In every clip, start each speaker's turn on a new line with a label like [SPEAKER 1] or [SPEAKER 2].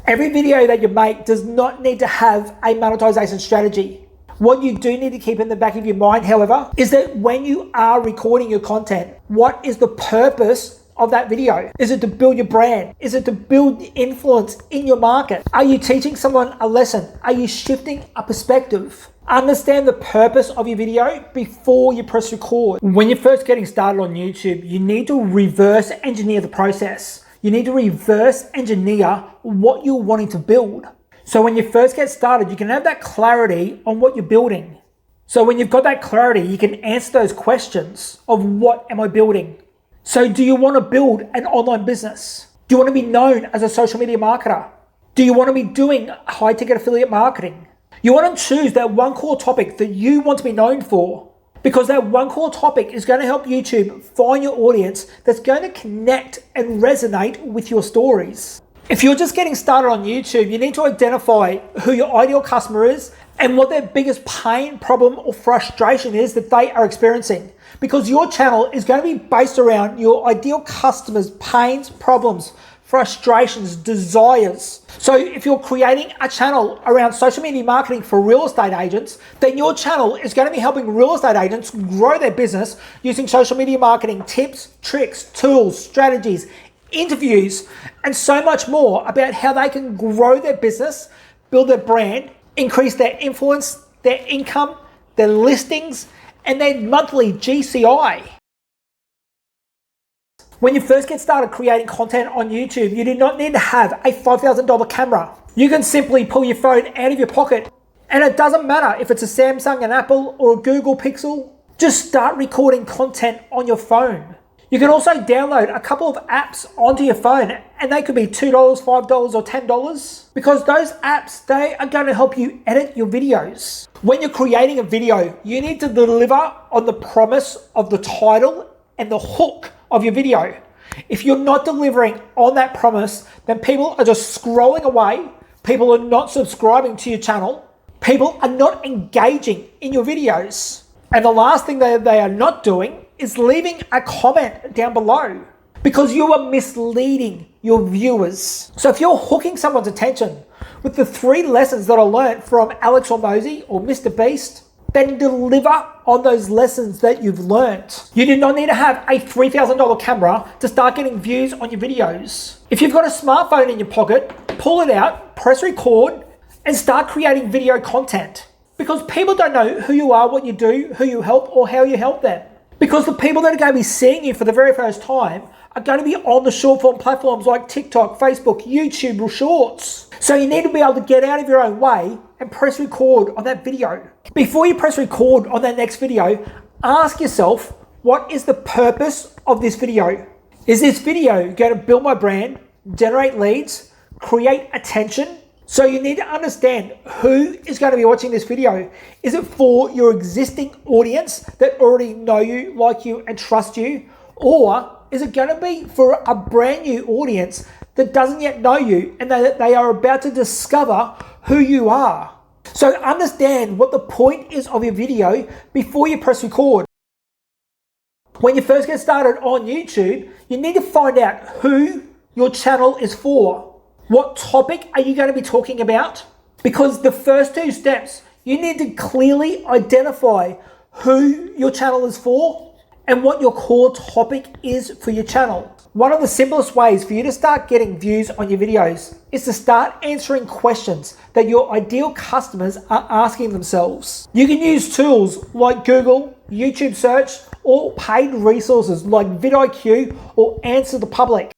[SPEAKER 1] Every video that you make does not need to have a monetization strategy. What you do need to keep in the back of your mind, however, is that when you are recording your content, what is the purpose of that video? Is it to build your brand? Is it to build influence in your market? Are you teaching someone a lesson? Are you shifting a perspective? Understand the purpose of your video before you press record. When you're first getting started on YouTube, you need to reverse engineer the process. You need to reverse engineer what you're wanting to build. So when you first get started, you can have that clarity on what you're building. So when you've got that clarity, you can answer those questions of what am I building? So do you want to build an online business? Do you want to be known as a social media marketer? Do you want to be doing high-ticket affiliate marketing? You want to choose that one core topic that you want to be known for, because that one core topic is going to help YouTube find your audience that's going to connect and resonate with your stories. If you're just getting started on YouTube, you need to identify who your ideal customer is and what their biggest pain, problem, or frustration is that they are experiencing. Because your channel is going to be based around your ideal customers' pains, problems, frustrations, desires. So if you're creating a channel around social media marketing for real estate agents, then your channel is going to be helping real estate agents grow their business using social media marketing tips, tricks, tools, strategies, interviews, and so much more about how they can grow their business, build their brand, increase their influence, their income, their listings, and their monthly GCI. When you first get started creating content on YouTube, you do not need to have a $5,000 camera. You can simply pull your phone out of your pocket, and it doesn't matter if it's a Samsung, an Apple, or a Google Pixel. Just start recording content on your phone. You can also download a couple of apps onto your phone, and they could be $2, $5, or $10, because those apps, they are going to help you edit your videos. When you're creating a video, you need to deliver on the promise of the title and the hook of your video. If you're not delivering on that promise, then people are just scrolling away, people are not subscribing to your channel, people are not engaging in your videos. And the last thing that they are not doing is leaving a comment down below, because you are misleading your viewers. So if you're hooking someone's attention with the 3 lessons that I learned from 𝘿𝙗𝙫𝙾 or Mr. Beast, then deliver on those lessons that you've learned. You do not need to have a $3,000 camera to start getting views on your videos. If you've got a smartphone in your pocket, pull it out, press record, and start creating video content. Because people don't know who you are, what you do, who you help, or how you help them. Because the people that are going to be seeing you for the very first time are going to be on the short form platforms like TikTok, Facebook, YouTube, or Shorts. So you need to be able to get out of your own way and press record on that video. Before you press record on that next video, ask yourself, what is the purpose of this video? Is this video going to build my brand, generate leads, create attention? So you need to understand who is going to be watching this video. Is it for your existing audience that already know you, like you, and trust you? Or is it going to be for a brand new audience that doesn't yet know you and that they are about to discover who you are? So understand what the point is of your video before you press record. When you first get started on YouTube, you need to find out who your channel is for. What topic are you going to be talking about? Because the first 2 steps, you need to clearly identify who your channel is for and what your core topic is for your channel. One of the simplest ways for you to start getting views on your videos is to start answering questions that your ideal customers are asking themselves. You can use tools like Google, YouTube search, or paid resources like vidIQ or Answer the Public.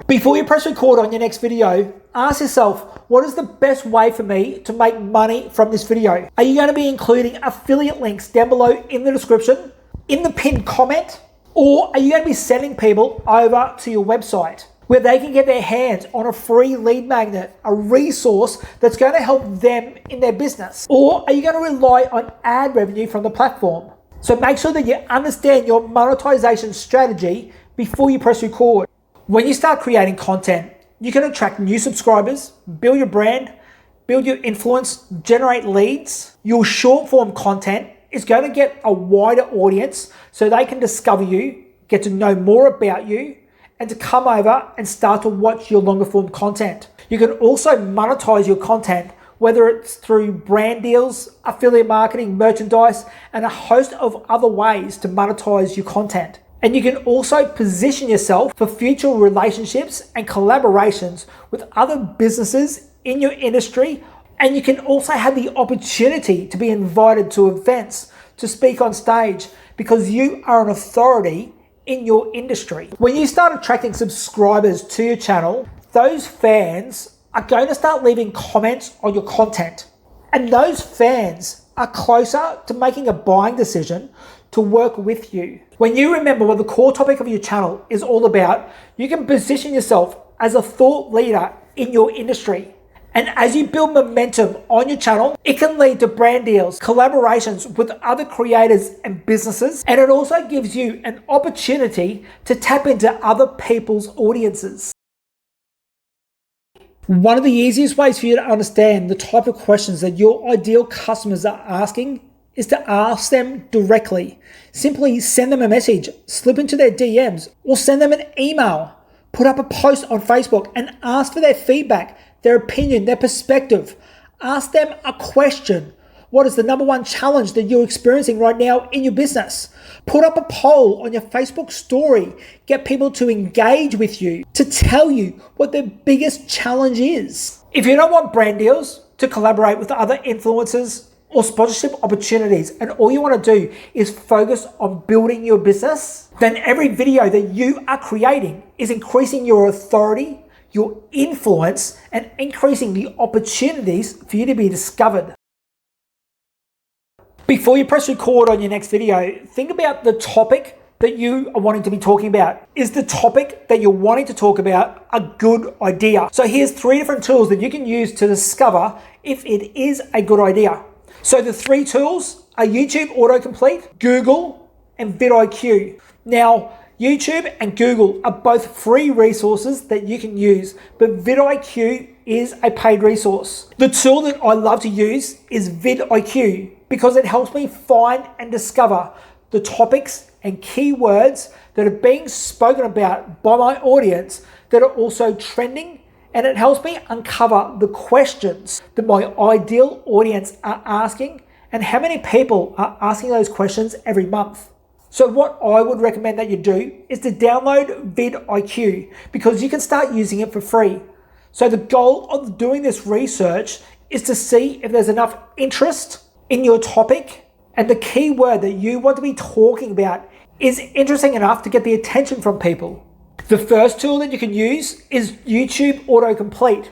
[SPEAKER 1] Before you press record on your next video, ask yourself, what is the best way for me to make money from this video? Are you going to be including affiliate links down below in the description, in the pinned comment, or are you going to be sending people over to your website where they can get their hands on a free lead magnet, a resource that's going to help them in their business? Or are you going to rely on ad revenue from the platform? So make sure that you understand your monetization strategy before you press record. When you start creating content, you can attract new subscribers, build your brand, build your influence, generate leads. Your short form content is going to get a wider audience so they can discover you, get to know more about you, and to come over and start to watch your longer form content. You can also monetize your content, whether it's through brand deals, affiliate marketing, merchandise, and a host of other ways to monetize your content. And you can also position yourself for future relationships and collaborations with other businesses in your industry. And you can also have the opportunity to be invited to events, to speak on stage, because you are an authority in your industry. When you start attracting subscribers to your channel, those fans are going to start leaving comments on your content. And those fans are closer to making a buying decision to work with you. When you remember what the core topic of your channel is all about, you can position yourself as a thought leader in your industry. And as you build momentum on your channel, it can lead to brand deals, collaborations with other creators and businesses, and it also gives you an opportunity to tap into other people's audiences. One of the easiest ways for you to understand the type of questions that your ideal customers are asking is to ask them directly. Simply send them a message, slip into their DMs, or send them an email. Put up a post on Facebook and ask for their feedback, their opinion, their perspective. Ask them a question. What is the number one challenge that you're experiencing right now in your business? Put up a poll on your Facebook story. Get people to engage with you, to tell you what their biggest challenge is. If you don't want brand deals, to collaborate with other influencers or sponsorship opportunities, and all you want to do is focus on building your business, then every video that you are creating is increasing your authority, your influence, and increasing the opportunities for you to be discovered. Before you press record on your next video, think about the topic that you are wanting to be talking about. Is the topic that you're wanting to talk about a good idea? So here's 3 different tools that you can use to discover if it is a good idea. So the 3 tools are YouTube Autocomplete, Google, and vidIQ. Now, YouTube and Google are both free resources that you can use, but vidIQ is a paid resource. The tool that I love to use is vidIQ because it helps me find and discover the topics and keywords that are being spoken about by my audience that are also trending, and it helps me uncover the questions that my ideal audience are asking and how many people are asking those questions every month. So what I would recommend that you do is to download vidIQ because you can start using it for free. So the goal of doing this research is to see if there's enough interest in your topic and the keyword that you want to be talking about is interesting enough to get the attention from people. The first tool that you can use is YouTube Autocomplete.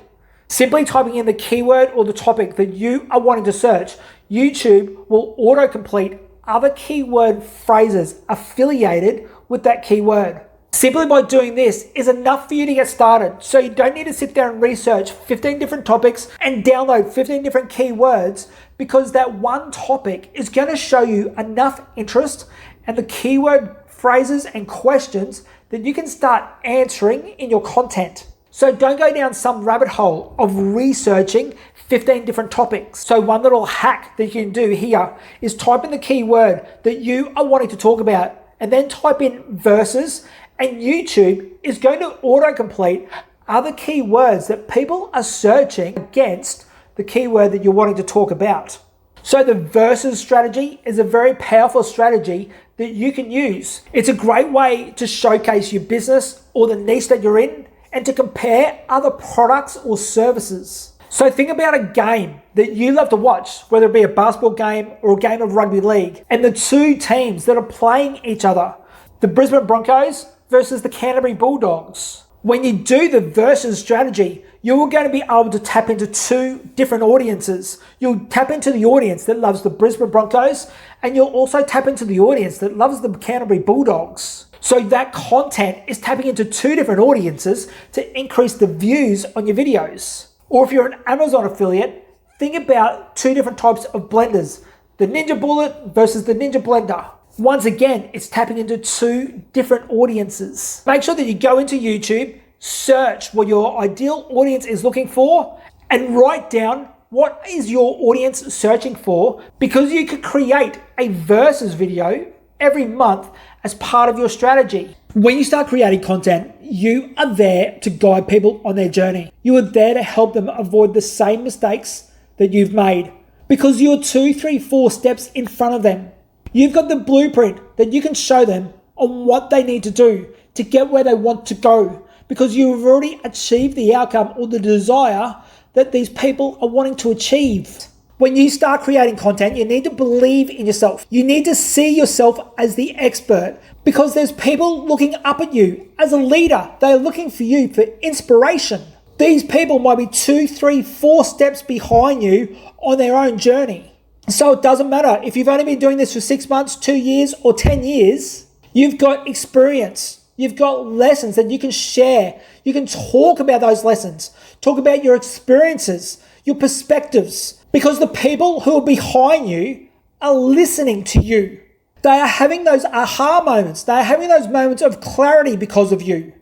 [SPEAKER 1] Simply typing in the keyword or the topic that you are wanting to search, YouTube will autocomplete other keyword phrases affiliated with that keyword. Simply by doing this is enough for you to get started. So you don't need to sit there and research 15 different topics and download 15 different keywords, because that one topic is going to show you enough interest and the keyword phrases and questions that you can start answering in your content. So don't go down some rabbit hole of researching 15 different topics. So one little hack that you can do here is type in the keyword that you are wanting to talk about and then type in verses, and YouTube is going to autocomplete other keywords that people are searching against the keyword that you're wanting to talk about. So the versus strategy is a very powerful strategy that you can use. It's a great way to showcase your business or the niche that you're in and to compare other products or services. So think about a game that you love to watch, whether it be a basketball game or a game of rugby league, and the 2 teams that are playing each other, the Brisbane Broncos versus the Canterbury Bulldogs. When you do the versus strategy, you're going to be able to tap into 2 different audiences. You'll tap into the audience that loves the Brisbane Broncos, and you'll also tap into the audience that loves the Canterbury Bulldogs. So that content is tapping into 2 different audiences to increase the views on your videos. Or if you're an Amazon affiliate, think about 2 different types of blenders, the Ninja Bullet versus the Ninja Blender. Once again, it's tapping into 2 different audiences. Make sure that you go into YouTube, search what your ideal audience is looking for, and write down what is your audience searching for, because you could create a versus video every month as part of your strategy. When you start creating content, you are there to guide people on their journey. You are there to help them avoid the same mistakes that you've made because you're 2, 3, 4 steps in front of them. You've got the blueprint that you can show them on what they need to do to get where they want to go because you've already achieved the outcome or the desire that these people are wanting to achieve. When you start creating content, you need to believe in yourself. You need to see yourself as the expert because there's people looking up at you as a leader. They're looking for you for inspiration. These people might be 2, 3, 4 steps behind you on their own journey. So it doesn't matter if you've only been doing this for 6 months, 2 years, or 10 years, you've got experience. You've got lessons that you can share. You can talk about those lessons, talk about your experiences, your perspectives, because the people who are behind you are listening to you. They are having those aha moments. They are having those moments of clarity because of you.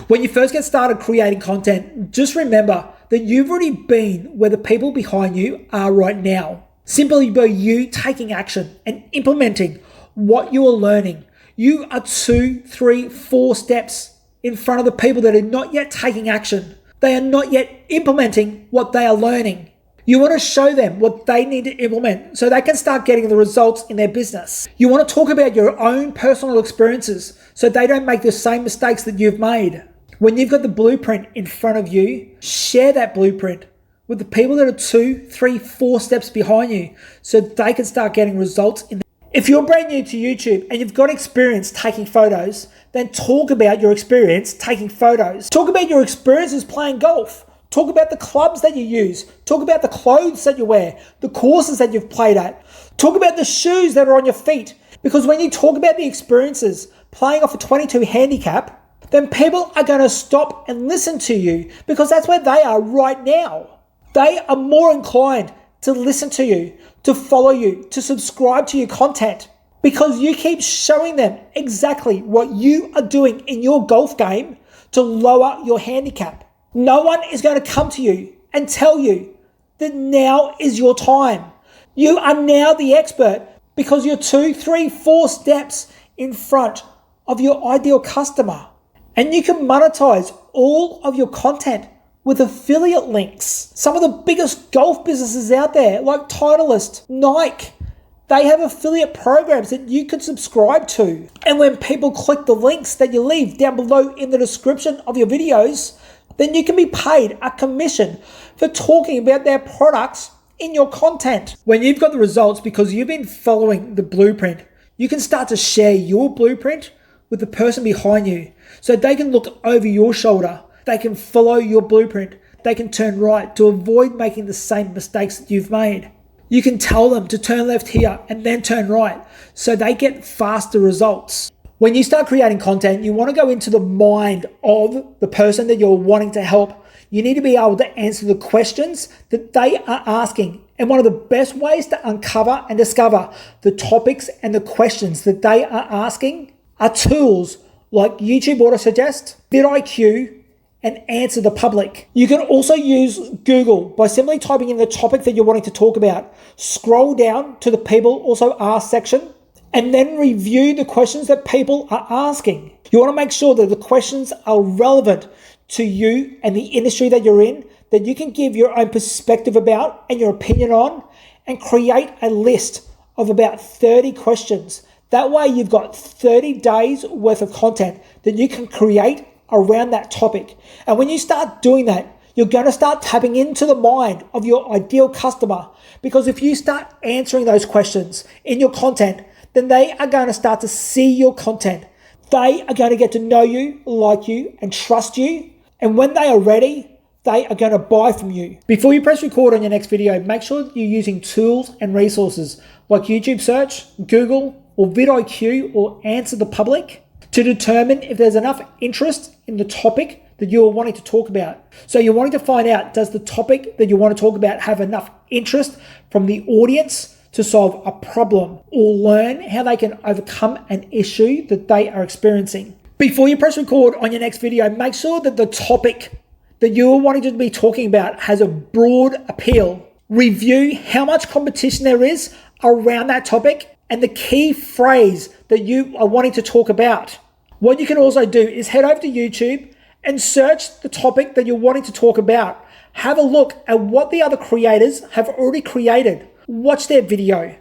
[SPEAKER 1] When you first get started creating content, just remember that you've already been where the people behind you are right now. Simply by you taking action and implementing what you are learning. You are 2, 3, 4 steps in front of the people that are not yet taking action. They are not yet implementing what they are learning. You want to show them what they need to implement so they can start getting the results in their business. You want to talk about your own personal experiences so they don't make the same mistakes that you've made. When you've got the blueprint in front of you, share that blueprint with the people that are 2, 3, 4 steps behind you so they can start getting results in. If you're brand new to YouTube and you've got experience taking photos, then talk about your experience taking photos. Talk about your experiences playing golf. Talk about the clubs that you use. Talk about the clothes that you wear, the courses that you've played at. Talk about the shoes that are on your feet. Because when you talk about the experiences playing off a 22 handicap, then people are going to stop and listen to you because that's where they are right now. They are more inclined to listen to you, to follow you, to subscribe to your content because you keep showing them exactly what you are doing in your golf game to lower your handicap. No one is going to come to you and tell you that now is your time. You are now the expert because you're 2, 3, 4 steps in front of your ideal customer. And you can monetize all of your content with affiliate links. Some of the biggest golf businesses out there, like Titleist, Nike, they have affiliate programs that you could subscribe to. And when people click the links that you leave down below in the description of your videos, then you can be paid a commission for talking about their products in your content. When you've got the results because you've been following the blueprint, you can start to share your blueprint with the person behind you so they can look over your shoulder. They can follow your blueprint. They can turn right to avoid making the same mistakes that you've made. You can tell them to turn left here and then turn right so they get faster results. When you start creating content, you want to go into the mind of the person that you're wanting to help. You need to be able to answer the questions that they are asking. And one of the best ways to uncover and discover the topics and the questions that they are asking are tools like YouTube Auto-Suggest, vidIQ, and Answer the Public. You can also use Google by simply typing in the topic that you're wanting to talk about. Scroll down to the People Also Ask section and then review the questions that people are asking. You want to make sure that the questions are relevant to you and the industry that you're in, that you can give your own perspective about and your opinion on, and create a list of about 30 questions. That way you've got 30 days worth of content that you can create around that topic. And when you start doing that, you're going to start tapping into the mind of your ideal customer, because if you start answering those questions in your content, then they are going to start to see your content. They are going to get to know you, like you, and trust you. And when they are ready, they are going to buy from you. Before you press record on your next video, make sure that you're using tools and resources like YouTube search, Google, or vidIQ, or Answer the Public to determine if there's enough interest in the topic that you're wanting to talk about. So you're wanting to find out, does the topic that you want to talk about have enough interest from the audience to solve a problem or learn how they can overcome an issue that they are experiencing? Before you press record on your next video, make sure that the topic that you're wanting to be talking about has a broad appeal. Review how much competition there is around that topic and the key phrase that you are wanting to talk about. What you can also do is head over to YouTube and search the topic that you're wanting to talk about. Have a look at what the other creators have already created. Watch their video.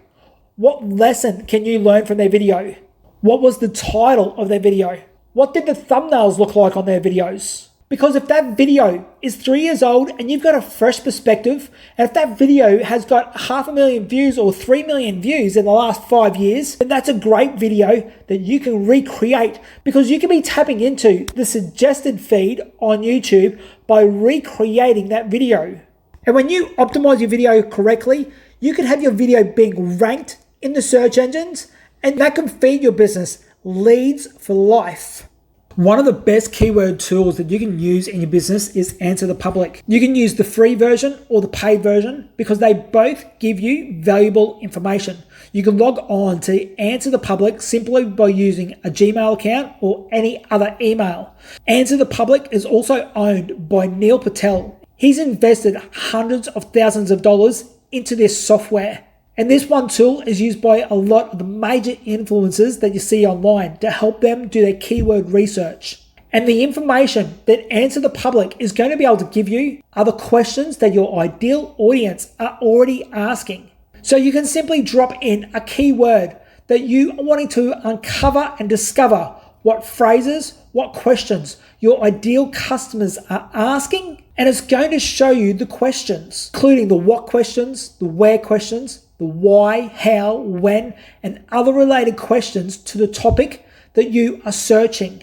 [SPEAKER 1] What lesson can you learn from their video? What was the title of their video? What did the thumbnails look like on their videos? Because if that video is 3 years old and you've got a fresh perspective, and if that video has got 500,000 views or 3 million views in the last 5 years, then that's a great video that you can recreate, because you can be tapping into the suggested feed on YouTube by recreating that video. And when you optimize your video correctly, you can have your video being ranked in the search engines, and that can feed your business leads for life. One of the best keyword tools that you can use in your business is Answer the Public. You can use the free version or the paid version because they both give you valuable information. You can log on to Answer the Public simply by using a Gmail account or any other email. Answer the Public is also owned by 𝘲𝙗𝙫𝙗𝙪𝙩. He's invested hundreds of thousands of dollars into this software. And this one tool is used by a lot of the major influencers that you see online to help them do their keyword research. And the information that Answer the Public is going to be able to give you are the questions that your ideal audience are already asking. So you can simply drop in a keyword that you are wanting to uncover and discover what phrases, what questions your ideal customers are asking, and it's going to show you the questions, including the what questions, the where questions, the why, how, when, and other related questions to the topic that you are searching.